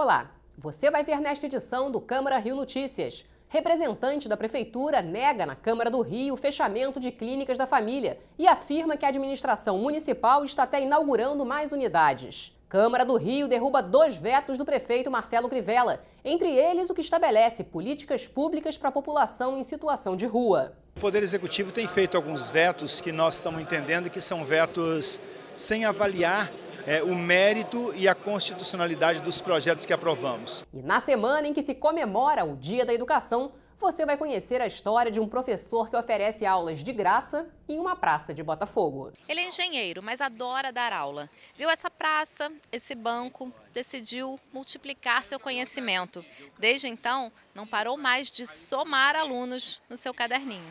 Olá, você vai ver nesta edição do Câmara Rio Notícias. Representante da Prefeitura nega na Câmara do Rio o fechamento de clínicas da família e afirma que a administração municipal está até inaugurando mais unidades. Câmara do Rio derruba 2 vetos do prefeito Marcelo Crivella, entre eles o que estabelece políticas públicas para a população em situação de rua. O Poder Executivo tem feito alguns vetos que nós estamos entendendo que são vetos sem avaliar o mérito e a constitucionalidade dos projetos que aprovamos. E na semana em que se comemora o Dia da Educação, você vai conhecer a história de um professor que oferece aulas de graça em uma praça de Botafogo. Ele é engenheiro, mas adora dar aula. Viu essa praça, esse banco, decidiu multiplicar seu conhecimento. Desde então, não parou mais de somar alunos no seu caderninho.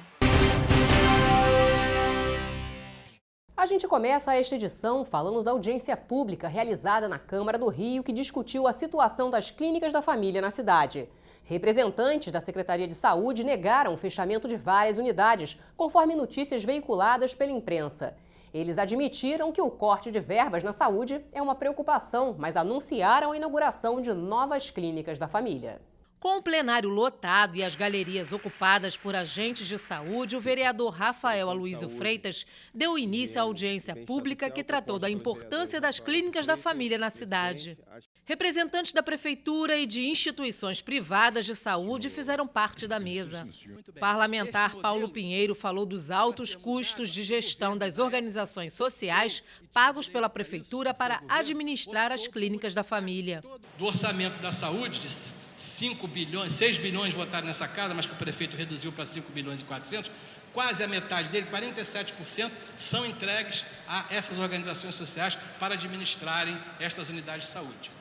A gente começa esta edição falando da audiência pública realizada na Câmara do Rio, que discutiu a situação das clínicas da família na cidade. Representantes da Secretaria de Saúde negaram o fechamento de várias unidades, conforme notícias veiculadas pela imprensa. Eles admitiram que o corte de verbas na saúde é uma preocupação, mas anunciaram a inauguração de novas clínicas da família. Com o plenário lotado e as galerias ocupadas por agentes de saúde, o vereador Rafael Aloysio Freitas deu início à audiência pública que tratou da importância das clínicas da família na cidade. Representantes da prefeitura e de instituições privadas de saúde fizeram parte da mesa. O parlamentar Paulo Pinheiro falou dos altos custos de gestão das organizações sociais pagos pela prefeitura para administrar as clínicas da família. Do orçamento da saúde, de 5 bilhões, 6 bilhões votados nessa casa, mas que o prefeito reduziu para 5 bilhões e 400, quase a metade dele, 47%, são entregues a essas organizações sociais para administrarem estas unidades de saúde.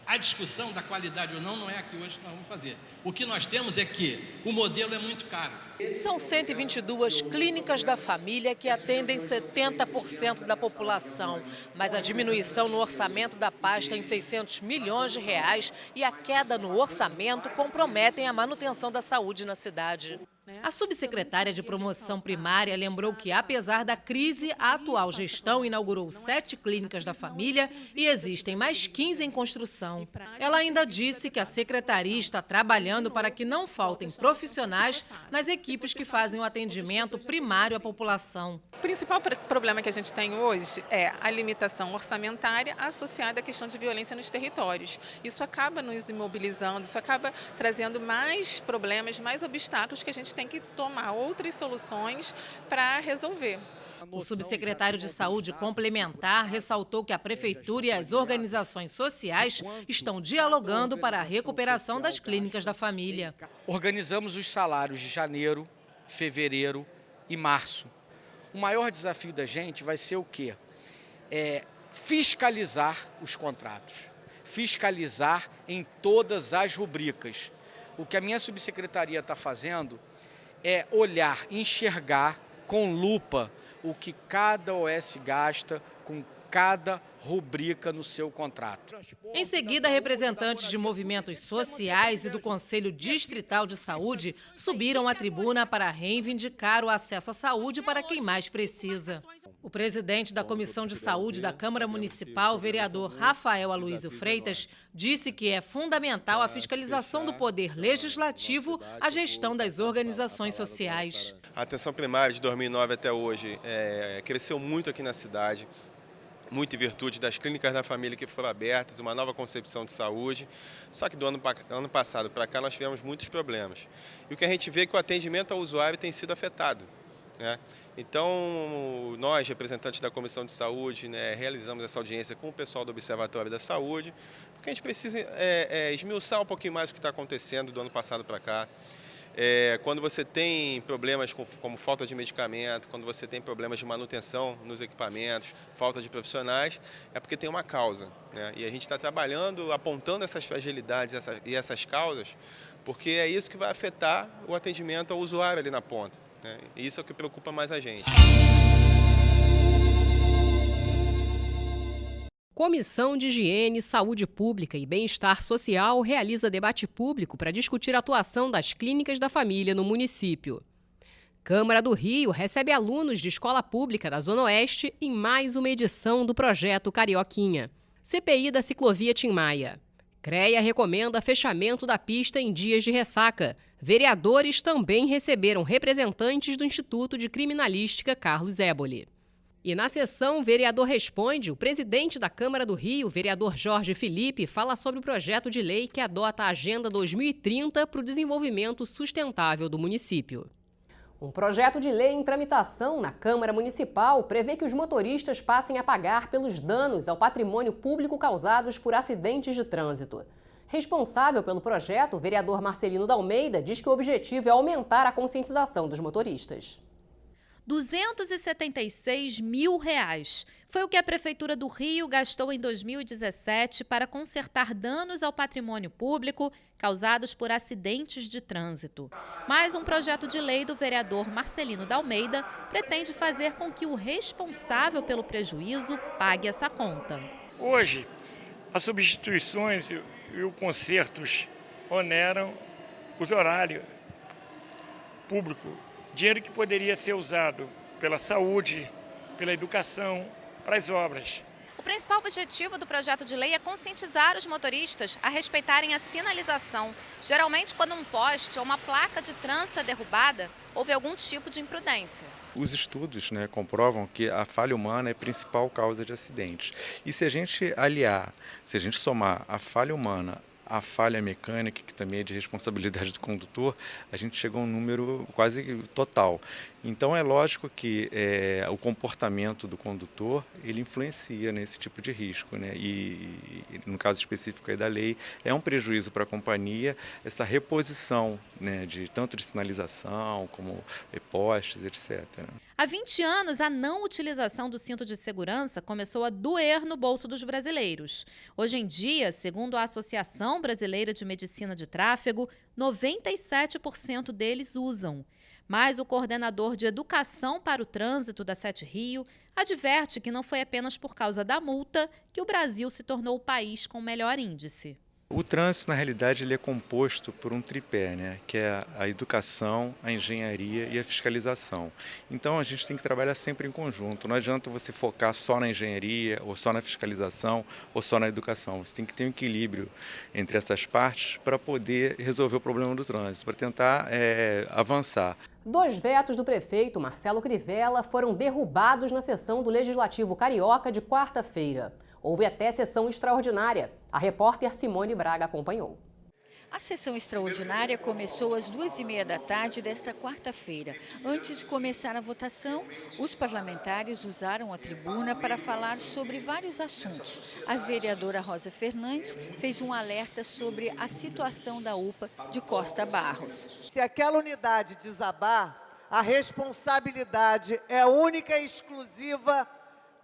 A discussão da qualidade ou não é a que hoje nós vamos fazer. O que nós temos é que o modelo é muito caro. São 122 clínicas da família que atendem 70% da população, mas a diminuição no orçamento da pasta em 600 milhões de reais e a queda no orçamento comprometem a manutenção da saúde na cidade. A subsecretária de Promoção Primária lembrou que, apesar da crise, a atual gestão inaugurou 7 clínicas da família e existem mais 15 em construção. Ela ainda disse que a secretaria está trabalhando para que não faltem profissionais nas equipes que fazem o atendimento primário à população. O principal problema que a gente tem hoje é a limitação orçamentária associada à questão de violência nos territórios. Isso acaba nos imobilizando, isso acaba trazendo mais problemas, mais obstáculos que a gente tem que tomar outras soluções para resolver. O subsecretário de Saúde complementar ressaltou que a Prefeitura e as organizações sociais estão dialogando para a recuperação das clínicas da família. Organizamos os salários de janeiro, fevereiro e março. O maior desafio da gente vai ser o quê? Fiscalizar os contratos, fiscalizar em todas as rubricas. O que a minha subsecretaria está fazendo é olhar, enxergar com lupa o que cada OS gasta com cada rubrica no seu contrato. Em seguida, representantes de movimentos sociais e do Conselho Distrital de Saúde subiram à tribuna para reivindicar o acesso à saúde para quem mais precisa. O presidente da Comissão de Saúde da Câmara Municipal, vereador Rafael Aloysio Freitas, disse que é fundamental a fiscalização do Poder Legislativo à gestão das organizações sociais. A atenção primária de 2009 até hoje cresceu muito aqui na cidade, muito em virtude das clínicas da família que foram abertas, uma nova concepção de saúde. Só que do ano passado para cá nós tivemos muitos problemas. E o que a gente vê é que o atendimento ao usuário tem sido afetado, né? Então, nós, representantes da Comissão de Saúde, realizamos essa audiência com o pessoal do Observatório da Saúde, porque a gente precisa esmiuçar um pouquinho mais o que está acontecendo do ano passado para cá. Quando você tem problemas como falta de medicamento, quando você tem problemas de manutenção nos equipamentos, falta de profissionais, é porque tem uma causa, né? E a gente está trabalhando, apontando essas fragilidades e essas causas, porque é isso que vai afetar o atendimento ao usuário ali na ponta, né? E isso é o que preocupa mais a gente. Comissão de Higiene, Saúde Pública e Bem-Estar Social realiza debate público para discutir a atuação das clínicas da família no município. Câmara do Rio recebe alunos de escola pública da Zona Oeste em mais uma edição do projeto Carioquinha. CPI da ciclovia Tim Maia. CREA recomenda fechamento da pista em dias de ressaca. Vereadores também receberam representantes do Instituto de Criminalística Carlos Éboli. E na sessão Vereador Responde, o presidente da Câmara do Rio, vereador Jorge Felipe, fala sobre o projeto de lei que adota a Agenda 2030 para o desenvolvimento sustentável do município. Um projeto de lei em tramitação na Câmara Municipal prevê que os motoristas passem a pagar pelos danos ao patrimônio público causados por acidentes de trânsito. Responsável pelo projeto, o vereador Marcelino da Almeida diz que o objetivo é aumentar a conscientização dos motoristas. R$ 276 mil foi o que a Prefeitura do Rio gastou em 2017 para consertar danos ao patrimônio público causados por acidentes de trânsito. Mas um projeto de lei do vereador Marcelino da Almeida pretende fazer com que o responsável pelo prejuízo pague essa conta. Hoje, as substituições e os consertos oneram os horários públicos. Dinheiro que poderia ser usado pela saúde, pela educação, para as obras. O principal objetivo do projeto de lei é conscientizar os motoristas a respeitarem a sinalização. Geralmente, quando um poste ou uma placa de trânsito é derrubada, houve algum tipo de imprudência. Os estudos comprovam que a falha humana é a principal causa de acidentes. E se a gente somar a falha humana a falha mecânica, que também é de responsabilidade do condutor, a gente chega a um número quase total. Então é lógico que o comportamento do condutor ele influencia nesse tipo de risco, né? E no caso específico aí da lei, é um prejuízo para a companhia essa reposição, né, tanto de sinalização como postes, etc. Há 20 anos, a não utilização do cinto de segurança começou a doer no bolso dos brasileiros. Hoje em dia, segundo a Associação Brasileira de Medicina de Tráfego, 97% deles usam. Mas o coordenador de Educação para o Trânsito da Sete Rio adverte que não foi apenas por causa da multa que o Brasil se tornou o país com melhor índice. O trânsito, na realidade, ele é composto por um tripé, né? Que é a educação, a engenharia e a fiscalização. Então, a gente tem que trabalhar sempre em conjunto. Não adianta você focar só na engenharia, ou só na fiscalização, ou só na educação. Você tem que ter um equilíbrio entre essas partes para poder resolver o problema do trânsito, para tentar avançar. 2 vetos do prefeito Marcelo Crivella foram derrubados na sessão do Legislativo Carioca de quarta-feira. Houve até sessão extraordinária. A repórter Simone Braga acompanhou. A sessão extraordinária começou às 2h30 da tarde desta quarta-feira. Antes de começar a votação, os parlamentares usaram a tribuna para falar sobre vários assuntos. A vereadora Rosa Fernandes fez um alerta sobre a situação da UPA de Costa Barros. Se aquela unidade desabar, a responsabilidade é única e exclusiva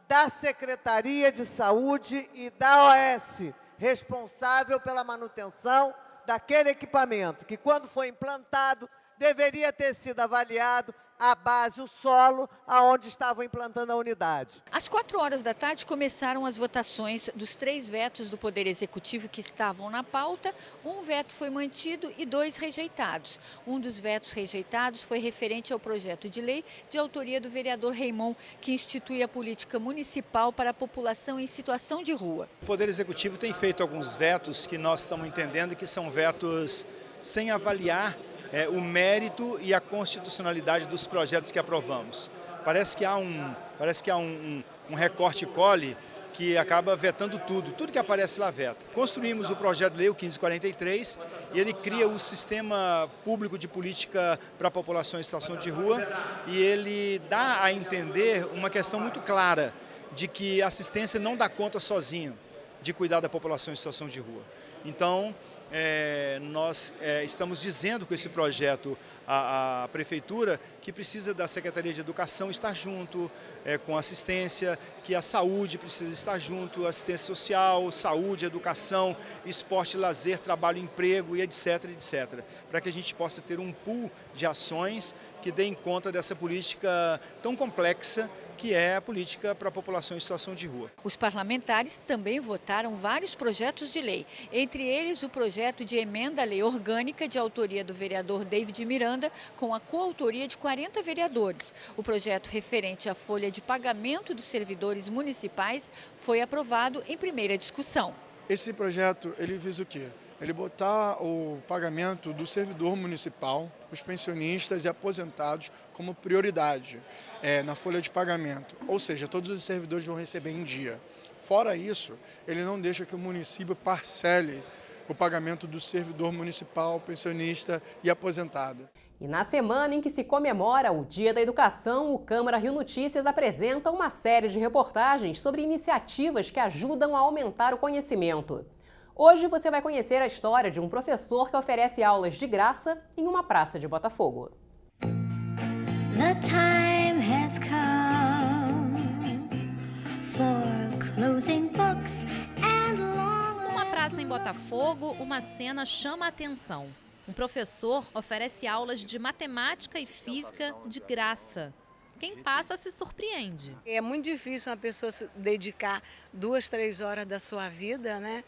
da Secretaria de Saúde e da OAS, responsável pela manutenção daquele equipamento, que quando foi implantado, deveria ter sido avaliado a base, o solo, aonde estavam implantando a unidade. Às 4h da tarde começaram as votações dos 3 vetos do Poder Executivo que estavam na pauta. Um veto foi mantido e 2 rejeitados. Um dos vetos rejeitados foi referente ao projeto de lei de autoria do vereador Raimon, que institui a política municipal para a população em situação de rua. O Poder Executivo tem feito alguns vetos que nós estamos entendendo que são vetos sem avaliar o mérito e a constitucionalidade dos projetos que aprovamos. Parece que há um recorte e cole que acaba vetando tudo que aparece lá veta. Construímos o projeto de lei, o 1543, e ele cria o sistema público de política para a população em situação de rua, e ele dá a entender uma questão muito clara, de que a assistência não dá conta sozinho de cuidar da população em situação de rua. Então, nós estamos dizendo com esse projeto à Prefeitura que precisa da Secretaria de Educação estar junto com assistência, que a saúde precisa estar junto, assistência social, saúde, educação, esporte, lazer, trabalho, emprego e etc, para que a gente possa ter um pool de ações que deem conta dessa política tão complexa que é a política para a população em situação de rua. Os parlamentares também votaram vários projetos de lei, entre eles o projeto de emenda à lei orgânica de autoria do vereador David Miranda, com a coautoria de 40 vereadores. O projeto referente à folha de pagamento dos servidores municipais foi aprovado em primeira discussão. Esse projeto, ele visa o quê? Ele botar o pagamento do servidor municipal, os pensionistas e aposentados como prioridade na folha de pagamento. Ou seja, todos os servidores vão receber em dia. Fora isso, ele não deixa que o município parcele o pagamento do servidor municipal, pensionista e aposentado. E na semana em que se comemora o Dia da Educação, o Câmara Rio Notícias apresenta uma série de reportagens sobre iniciativas que ajudam a aumentar o conhecimento. Hoje você vai conhecer a história de um professor que oferece aulas de graça em uma praça de Botafogo. The time has come for closing books and long... Numa praça em Botafogo, uma cena chama a atenção. Um professor oferece aulas de matemática e física de graça. Quem passa se surpreende. É muito difícil uma pessoa se dedicar 2, 3 horas da sua vida, né,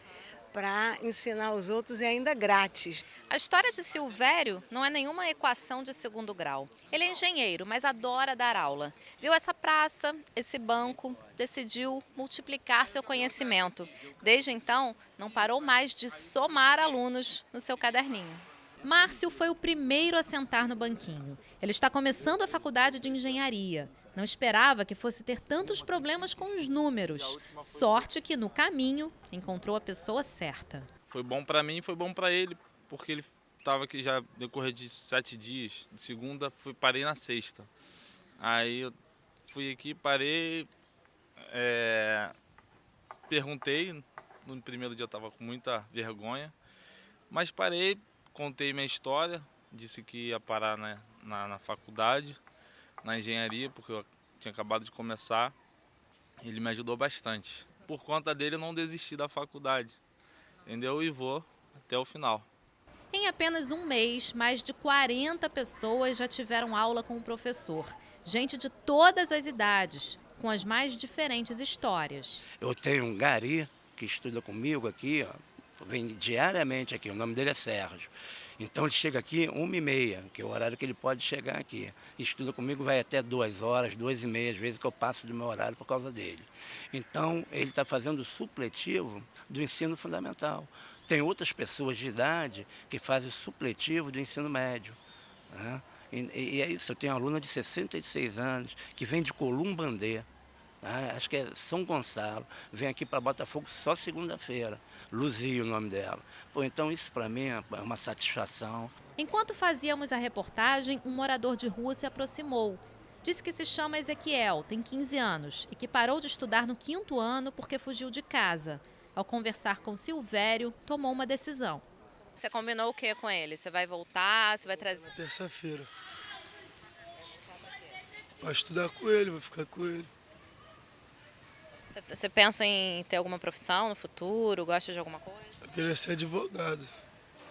para ensinar os outros e ainda grátis. A história de Silvério não é nenhuma equação de segundo grau. Ele é engenheiro, mas adora dar aula. Viu essa praça, esse banco, decidiu multiplicar seu conhecimento. Desde então, não parou mais de somar alunos no seu caderninho. Márcio foi o primeiro a sentar no banquinho. Ele está começando a faculdade de engenharia. Não esperava que fosse ter tantos problemas com os números. Sorte que, no caminho, encontrou a pessoa certa. Foi bom para mim e foi bom para ele, porque ele estava aqui já decorrer de 7 dias. De segunda, parei na sexta. Aí eu fui aqui, parei, perguntei. No primeiro dia eu estava com muita vergonha, mas parei. Contei minha história, disse que ia parar na faculdade, na engenharia, porque eu tinha acabado de começar. Ele me ajudou bastante. Por conta dele eu não desisti da faculdade, entendeu? E vou até o final. Em apenas um mês, mais de 40 pessoas já tiveram aula com o professor. Gente de todas as idades, com as mais diferentes histórias. Eu tenho um gari que estuda comigo aqui, ó. Vem diariamente aqui, o nome dele é Sérgio. Então ele chega aqui 1h30, que é o horário que ele pode chegar aqui. Estuda comigo, vai até 2 horas, 2h30, às vezes que eu passo do meu horário por causa dele. Então ele está fazendo o supletivo do ensino fundamental. Tem outras pessoas de idade que fazem o supletivo do ensino médio, né? E é isso, eu tenho uma aluna de 66 anos que vem de Columbandê. Acho que é São Gonçalo, vem aqui para Botafogo só segunda-feira, Luzia o nome dela. Pô, então isso para mim é uma satisfação. Enquanto fazíamos a reportagem, um morador de rua se aproximou. Disse que se chama Ezequiel, tem 15 anos e que parou de estudar no 5º ano porque fugiu de casa. Ao conversar com Silvério, tomou uma decisão. Você combinou o que com ele? Você vai voltar, você vai trazer... Terça-feira. Vai estudar com ele, vai ficar com ele. Você pensa em ter alguma profissão no futuro? Gosta de alguma coisa? Eu queria ser advogado.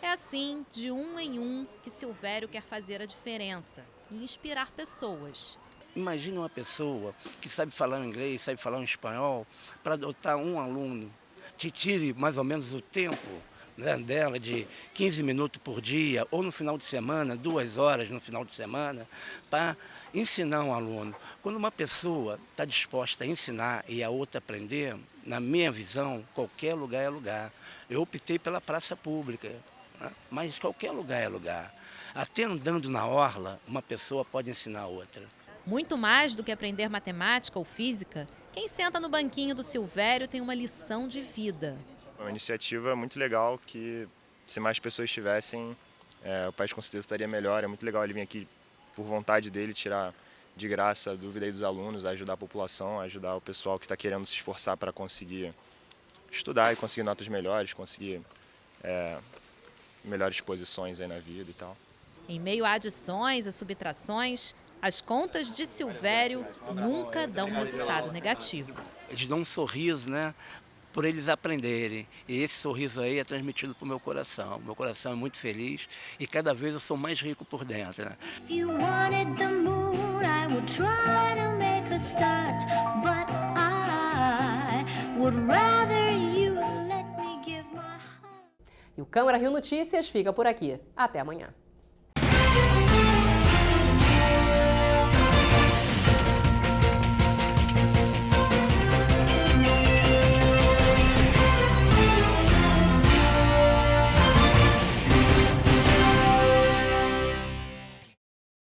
É assim, de um em um, que Silvério quer fazer a diferença e inspirar pessoas. Imagina uma pessoa que sabe falar inglês, sabe falar espanhol, para adotar um aluno, que tire mais ou menos o tempo, né, dela de 15 minutos por dia, ou no final de semana, 2 horas no final de semana, para ensinar um aluno. Quando uma pessoa está disposta a ensinar e a outra aprender, na minha visão, qualquer lugar é lugar. Eu optei pela praça pública, né? Mas qualquer lugar é lugar. Até andando na orla, uma pessoa pode ensinar a outra. Muito mais do que aprender matemática ou física, quem senta no banquinho do Silvério tem uma lição de vida. É uma iniciativa muito legal que, se mais pessoas tivessem, o país com certeza estaria melhor. É muito legal ele vir aqui por vontade dele, tirar de graça a dúvida aí dos alunos, ajudar a população, ajudar o pessoal que está querendo se esforçar para conseguir estudar e conseguir notas melhores, conseguir melhores posições aí na vida e tal. Em meio a adições e subtrações, as contas de Silvério nunca dão um resultado negativo. Eles dão um sorriso, né? Por eles aprenderem. E esse sorriso aí é transmitido para o meu coração. Meu coração é muito feliz e cada vez eu sou mais rico por dentro, né? E o Câmara Rio Notícias fica por aqui. Até amanhã.